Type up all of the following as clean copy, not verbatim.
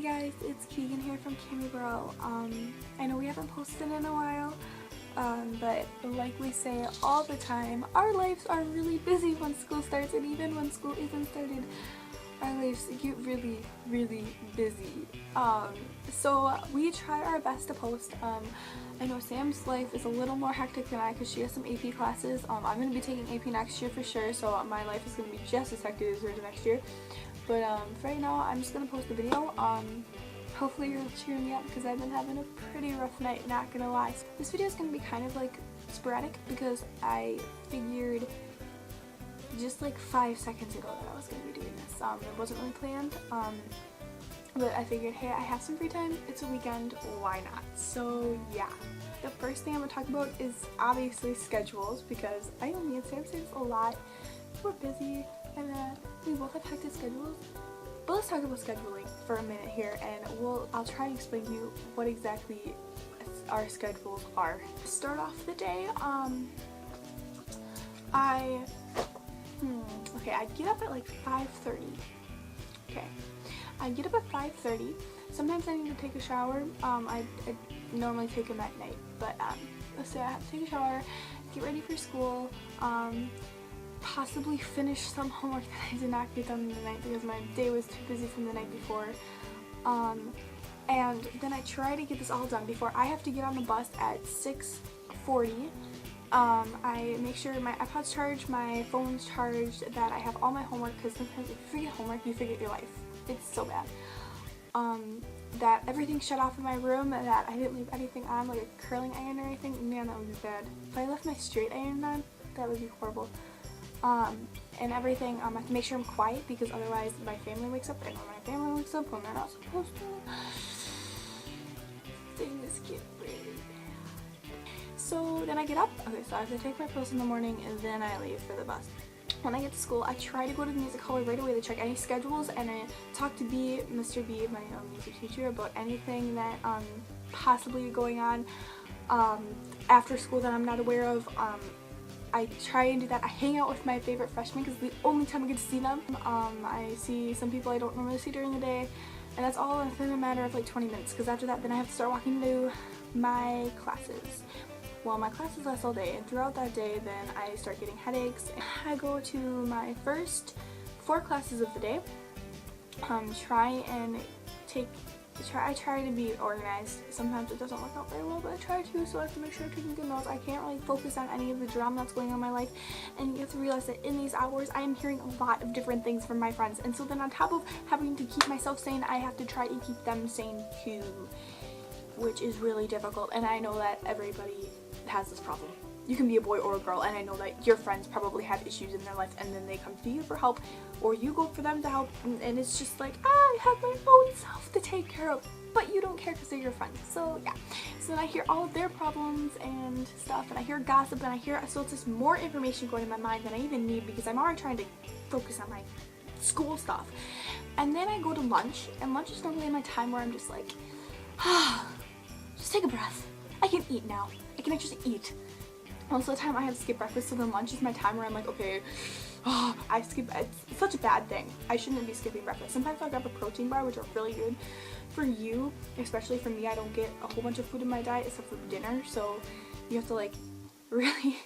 guys, it's Keegan here from Kammy Boerl. I know we haven't posted in a while, but like we say all the time, our lives are really busy when school starts, and even when school isn't started, our lives get really, really busy. So we try our best to post. I know Sam's life is a little more hectic than I because she has some AP classes. I'm going to be taking AP next year for sure, so my life is going to be just as hectic as hers next year. But for right now, I'm just going to post a video. Hopefully you're cheering me up because I've been having a pretty rough night, not gonna lie. This video is going to be kind of like sporadic because I figured just like 5 seconds ago that I was going to be doing this. It wasn't really planned, but I figured, hey, I have some free time, it's a weekend, why not? So yeah, the first thing I'm going to talk about is obviously schedules, because I know me and Sam say this a lot. We're busy and we both have hectic schedules. But let's talk about scheduling for a minute here, and I'll try to explain to you what exactly our schedules are. To start off the day, I get up at like 5:30. Okay, I get up at 5:30. Sometimes I need to take a shower. I normally take them at night, but let's say I have to take a shower, get ready for school, possibly finish some homework that I did not get done in the night because my day was too busy from the night before. And then I try to get this all done before I have to get on the bus at 6:40. I make sure my iPod's charged, my phone's charged, that I have all my homework, because sometimes if you forget homework, you forget your life. It's so bad. That everything's shut off in my room, that I didn't leave anything on, like a curling iron or anything. Man, that would be bad. If I left my straight iron on, that would be horrible. And everything, I have to make sure I'm quiet because otherwise my family wakes up, and when my family wakes up when they're not supposed to, things get really bad. So then I get up, okay, so I have to take my pills in the morning and then I leave for the bus. When I get to school, I try to go to the music hall right away to check any schedules, and I talk to Mr. B, my music teacher, about anything that possibly going on after school that I'm not aware of. I try and do that. I hang out with my favorite freshmen because it's the only time I get to see them. I see some people I don't normally see during the day, and that's all within a matter of like 20 minutes, because after that then I have to start walking to my classes. Well, my classes last all day, and throughout that day then I start getting headaches. I go to my first 4 classes of the day. I try to be organized. Sometimes it doesn't work out very well, but I try to, so I have to make sure I'm taking good notes. I can't really focus on any of the drama that's going on in my life, and you have to realize that in these hours I am hearing a lot of different things from my friends, and so then on top of having to keep myself sane, I have to try and keep them sane too, which is really difficult. And I know that everybody has this problem. You can be a boy or a girl, and I know that your friends probably have issues in their life, and then they come to you for help, or you go for them to help, and it's just like, I have my own self to take care of, but you don't care because they're your friends. So yeah, so then I hear all of their problems and stuff, and I hear gossip, and so it's just more information going in my mind than I even need, because I'm already trying to focus on my school stuff. And then I go to lunch, and lunch is normally my time where I'm just like, just take a breath. I can eat now. I can actually eat. Most of the time I have to skip breakfast, so then lunch is my time where I'm like, okay, I skip. It's such a bad thing. I shouldn't be skipping breakfast. Sometimes I'll grab a protein bar, which are really good for you, especially for me. I don't get a whole bunch of food in my diet except for dinner, so you have to like really,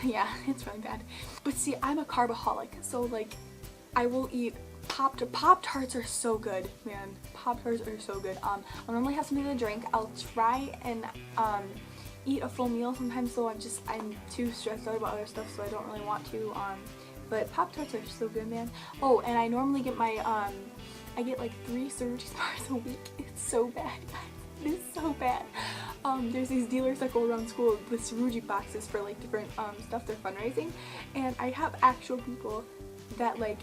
yeah, it's really bad. But see, I'm a carbaholic, so like I will eat Pop-Tarts are so good, man. Pop-Tarts are so good. I'll normally have something to drink. I'll try and eat a full meal sometimes, though I'm too stressed out about other stuff, so I don't really want to, but Pop-Tarts are so good, man. Oh, and I normally get my I get like 3 Surgery bars a week. It's so bad, guys. It is so bad. There's these dealers that go around school with Surgery boxes for like different stuff they're fundraising, and I have actual people that like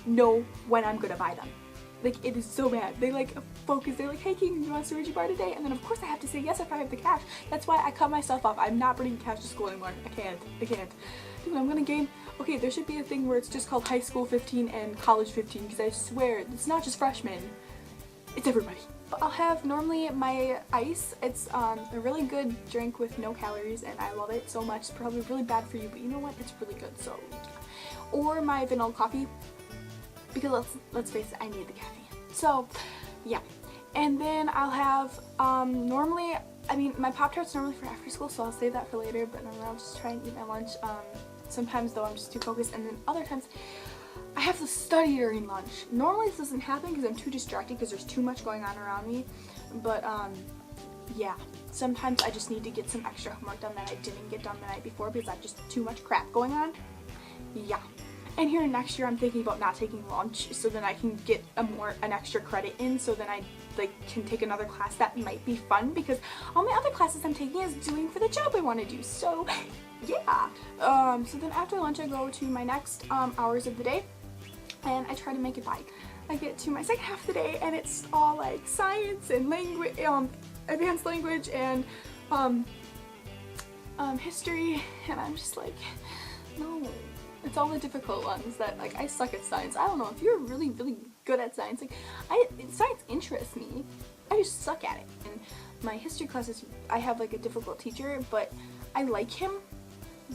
know when I'm gonna buy them. Like, it is so bad. They like focus, they're like, hey King, you want a Surgery bar today? And then of course I have to say yes if I have the cash. That's why I cut myself off. I'm not bringing cash to school anymore. I can't. Dude, I'm gonna gain. Okay, there should be a thing where it's just called high school 15 and college 15, because I swear it's not just freshmen, it's everybody. But I'll have normally my ice. It's a really good drink with no calories, and I love it so much. It's probably really bad for you, but you know what? It's really good. So, or my vanilla coffee, because let's face it, I need the caffeine. So yeah. And then I'll have, normally, I mean, my Pop-Tart's normally for after school, so I'll save that for later, but normally I'll just try and eat my lunch. Sometimes though I'm just too focused, and then other times I have to study during lunch. Normally this doesn't happen because I'm too distracted because there's too much going on around me, but yeah, sometimes I just need to get some extra homework done that I didn't get done the night before because I have just too much crap going on. Yeah. And here next year I'm thinking about not taking lunch so then I can get an extra credit in, so then I can take another class that might be fun because all my other classes I'm taking is doing for the job I want to do. So yeah. So then after lunch I go to my next hours of the day and I try to make it by. I get to my second half of the day and it's all like science and language, advanced language and history, and I'm just like, no. It's all the difficult ones that, like, I suck at science. I don't know if you're really, really good at science. Like, science interests me. I just suck at it. And my history classes, I have, like, a difficult teacher, but I like him,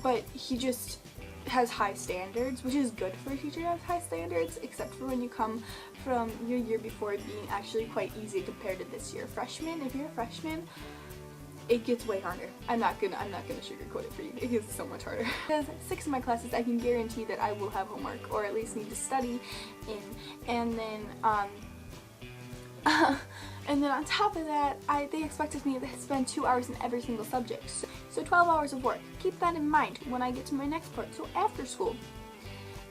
but he just has high standards, which is good for a teacher to have high standards, except for when you come from your year before being actually quite easy compared to this year. Freshman, if you're a freshman, it gets way harder. I'm not gonna sugarcoat it for you. It gets so much harder. Because 6 of my classes I can guarantee that I will have homework or at least need to study in, and then and then on top of that, they expected me to spend 2 hours in every single subject. So 12 hours of work. Keep that in mind when I get to my next part. So after school.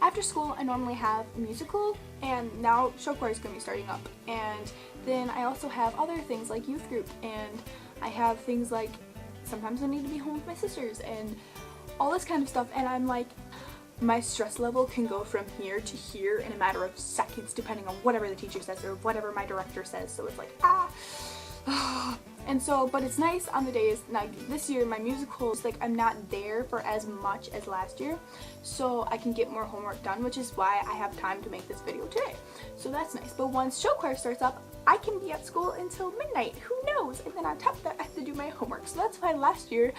After school, I normally have musical, and now show choir is going to be starting up. And then I also have other things like youth group, and I have things like sometimes I need to be home with my sisters and all this kind of stuff. And I'm like, my stress level can go from here to here in a matter of seconds depending on whatever the teacher says or whatever my director says. So it's like, and so, but it's nice on the days, like this year my musicals, like I'm not there for as much as last year, so I can get more homework done, which is why I have time to make this video today. So that's nice. But once show choir starts up, I can be at school until midnight, who knows? And then on top of that, I have to do my homework. So that's why last year,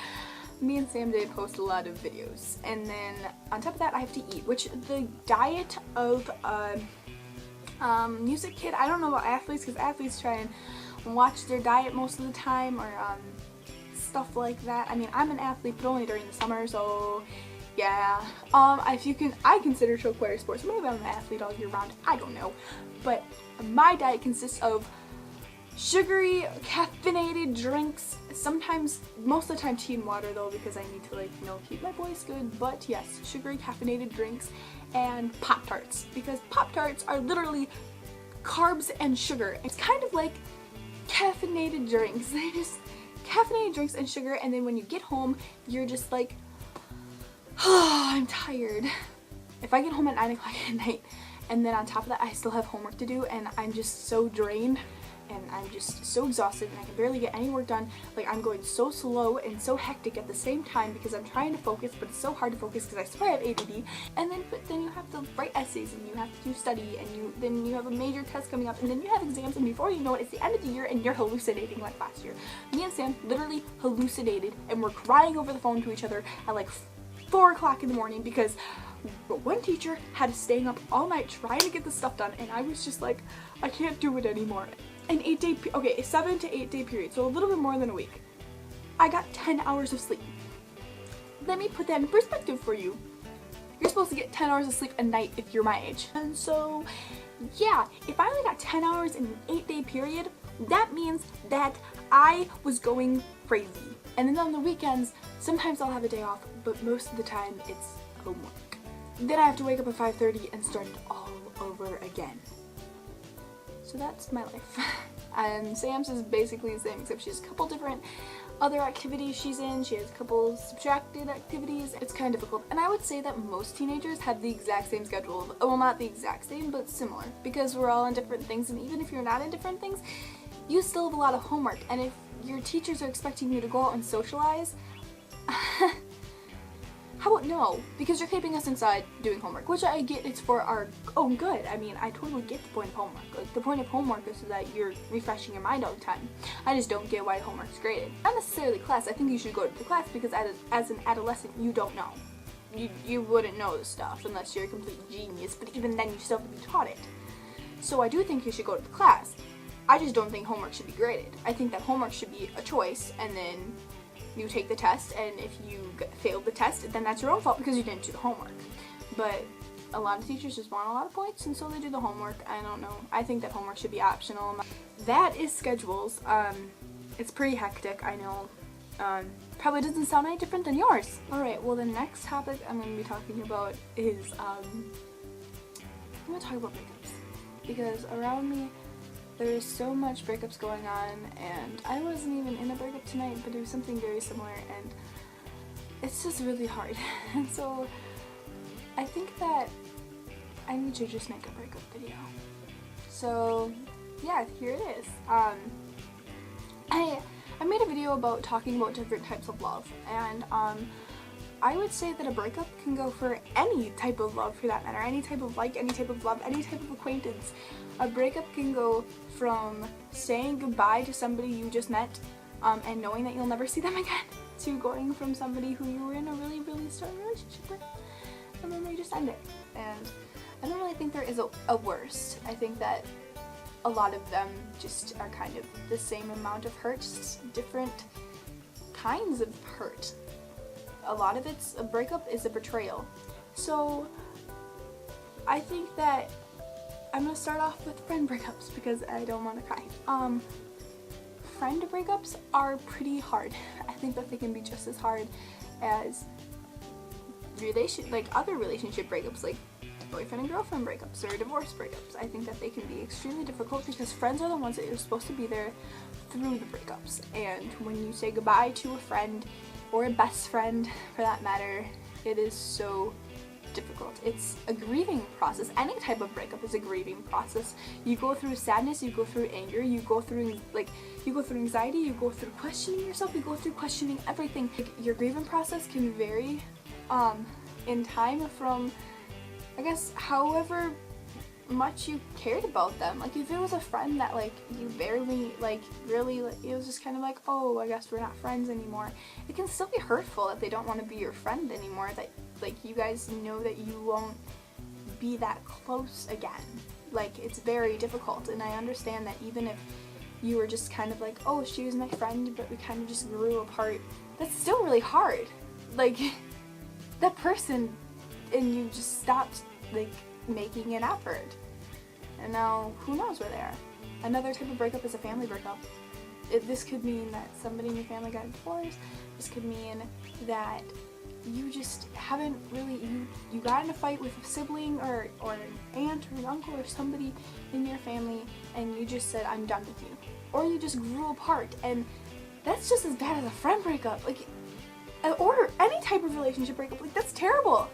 me and Sam did post a lot of videos. And then on top of that, I have to eat, which the diet of music kid, I don't know about athletes, because athletes try and watch their diet most of the time, or stuff like that. I mean, I'm an athlete, but only during the summer, so yeah. I consider show choir sports. Maybe I'm an athlete all year round, I don't know. But my diet consists of sugary, caffeinated drinks, sometimes, most of the time tea and water though, because I need to, like, you know, keep my voice good, but yes, sugary, caffeinated drinks, and Pop-Tarts, because Pop-Tarts are literally carbs and sugar. It's kind of like caffeinated drinks. They just, caffeinated drinks and sugar, and then when you get home, you're just like, oh, I'm tired. If I get home at 9 o'clock at night, and then on top of that I still have homework to do, and I'm just so drained, and I'm just so exhausted, and I can barely get any work done. Like, I'm going so slow and so hectic at the same time because I'm trying to focus, but it's so hard to focus because I swear I have ADD. And then, but then you have to write essays, and you have to study, and then you have a major test coming up, and then you have exams, and before you know it, it's the end of the year, and you're hallucinating like last year. Me and Sam literally hallucinated, and we're crying over the phone to each other at like 4 o'clock in the morning because one teacher had us staying up all night trying to get this stuff done, and I was just like, I can't do it anymore. An 8-day, okay, a 7 to 8 day period, so a little bit more than a week. I got 10 hours of sleep. Let me put that in perspective for you. You're supposed to get 10 hours of sleep a night if you're my age. And so, yeah, if I only got 10 hours in an 8-day period, that means that I was going crazy. And then on the weekends, sometimes I'll have a day off, but most of the time it's homework. Then I have to wake up at 5:30 and start it all over again. So that's my life. And Sam's is basically the same, except she has a couple different other activities she's in. She has a couple subtracted activities. It's kind of difficult. And I would say that most teenagers have the exact same schedule. Well, not the exact same, but similar. Because we're all in different things, and even if you're not in different things, you still have a lot of homework. And if your teachers are expecting you to go out and socialize, how about no? Because you're keeping us inside doing homework, which I get, it's for our own good. I mean, I totally get the point of homework. Like, the point of homework is so that you're refreshing your mind all the time. I just don't get why homework's graded. Not necessarily class. I think you should go to the class because as an adolescent, you don't know. You wouldn't know this stuff unless you're a complete genius, but even then you still have to be taught it. So I do think you should go to the class. I just don't think homework should be graded. I think that homework should be a choice, and then you take the test, and if you failed the test, then that's your own fault because you didn't do the homework. But a lot of teachers just want a lot of points, and so they do the homework. I don't know. I think that homework should be optional. That is schedules. It's pretty hectic, I know. Probably doesn't sound any different than yours. Alright, well the next topic I'm going to be talking about is, I'm going to talk about breakups. Because around me, there is so much breakups going on, and I wasn't even in a breakup tonight, but it was something very similar, and it's just really hard. And so, I think that I need to just make a breakup video. So, yeah, here it is. I made a video about talking about different types of love, and I would say that a breakup can go for any type of love for that matter, any type of like, any type of love, any type of acquaintance. A breakup can go from saying goodbye to somebody you just met and knowing that you'll never see them again, to going from somebody who you were in a really, really strong relationship with, and then they just end it. And I don't really think there is a worst. I think that a lot of them just are kind of the same amount of hurt, just different kinds of hurt. A lot of a breakup is a betrayal. So I think that I'm gonna start off with friend breakups because I don't want to cry. Friend breakups are pretty hard. I think that they can be just as hard as other relationship breakups, like boyfriend and girlfriend breakups or divorce breakups. I think that they can be extremely difficult because friends are the ones that you're supposed to be there through the breakups. And when you say goodbye to a friend, or a best friend for that matter, it is so difficult. It's a grieving process. Any type of breakup is a grieving process. You go through sadness, you go through anger, you go through anxiety, you go through questioning yourself, you go through questioning everything. Your grieving process can vary in time from, I guess, however much you cared about them. Like if it was a friend that you barely really it was just kind of like, oh, I guess we're not friends anymore, it can still be hurtful that they don't want to be your friend anymore, that you guys know that you won't be that close again. It's very difficult, and I understand that even if you were just kind of like, oh, she was my friend but we kind of just grew apart, that's still really hard. That person, and you just stopped making an effort, and now who knows where they are. Another type of breakup is a family breakup. This could mean that somebody in your family got divorced. This could mean that you just haven't really, you got in a fight with a sibling or an aunt or an uncle or somebody in your family, and you just said, I'm done with you. Or you just grew apart, and that's just as bad as a friend breakup. Or any type of relationship breakup. That's terrible.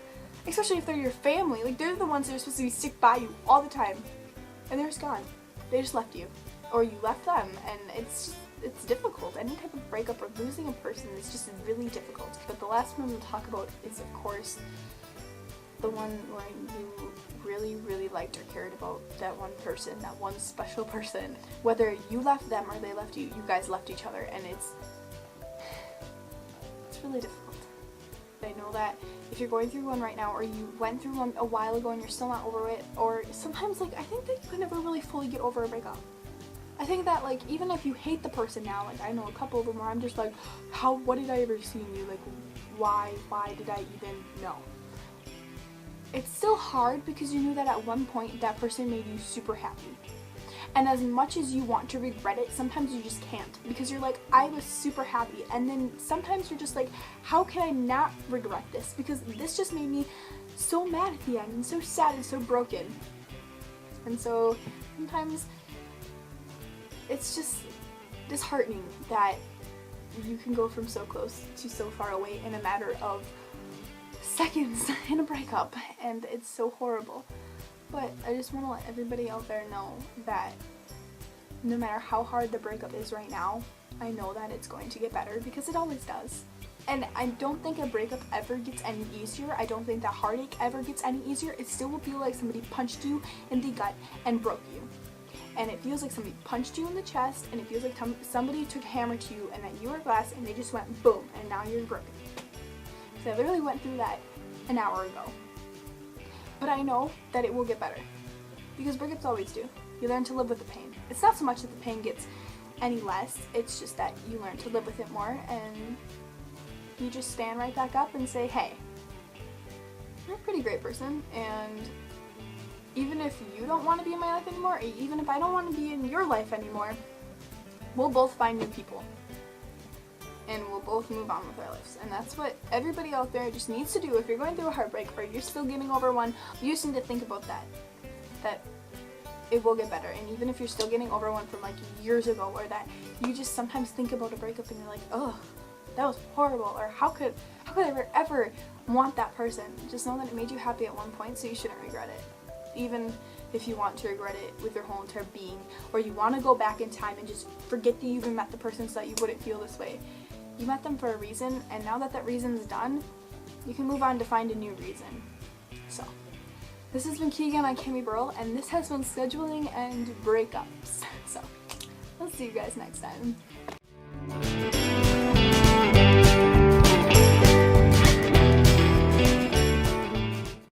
Especially if they're your family. They're the ones that are supposed to stick by you all the time. And they're just gone. They just left you. Or you left them. And it's difficult. Any type of breakup or losing a person is just really difficult. But the last one we'll talk about is, of course, the one where you really, really liked or cared about that one person, that one special person. Whether you left them or they left you, you guys left each other. And it's really difficult. I know that if you're going through one right now, or you went through one a while ago and you're still not over it, or sometimes I think that you can never really fully get over a breakup. I think that even if you hate the person now, I know a couple of them where I'm just like, what did I ever see in you? Why did I even know? It's still hard because you knew that at one point that person made you super happy. And as much as you want to regret it, sometimes you just can't, because you're like, I was super happy, and then sometimes you're just like, how can I not regret this? Because this just made me so mad at the end, and so sad and so broken. And so sometimes it's just disheartening that you can go from so close to so far away in a matter of seconds in a breakup, and it's so horrible. But I just want to let everybody out there know that no matter how hard the breakup is right now, I know that it's going to get better, because it always does. And I don't think a breakup ever gets any easier. I don't think that heartache ever gets any easier. It still will feel like somebody punched you in the gut and broke you. And it feels like somebody punched you in the chest, and it feels like somebody took a hammer to you and that you were glass and they just went boom, and now you're broken. So I literally went through that an hour ago. But I know that it will get better, because breakups always do. You learn to live with the pain. it's not so much that the pain gets any less, it's just that you learn to live with it more, and you just stand right back up and say, hey, you're a pretty great person, and even if you don't want to be in my life anymore, even if I don't want to be in your life anymore, we'll both find new people. And we'll both move on with our lives. And that's what everybody out there just needs to do. If you're going through a heartbreak or you're still getting over one, you just need to think about that it will get better. And even if you're still getting over one from like years ago, or that you just sometimes think about a breakup and you're like, oh, that was horrible, or how could I ever want that person? Just know that it made you happy at one point, so you shouldn't regret it. Even if you want to regret it with your whole entire being, or you want to go back in time and just forget that you even met the person so that you wouldn't feel this way. You met them for a reason, and now that reason's done, you can move on to find a new reason. So, this has been Keegan on Kammy Boerl, and this has been scheduling and breakups. So, I'll see you guys next time.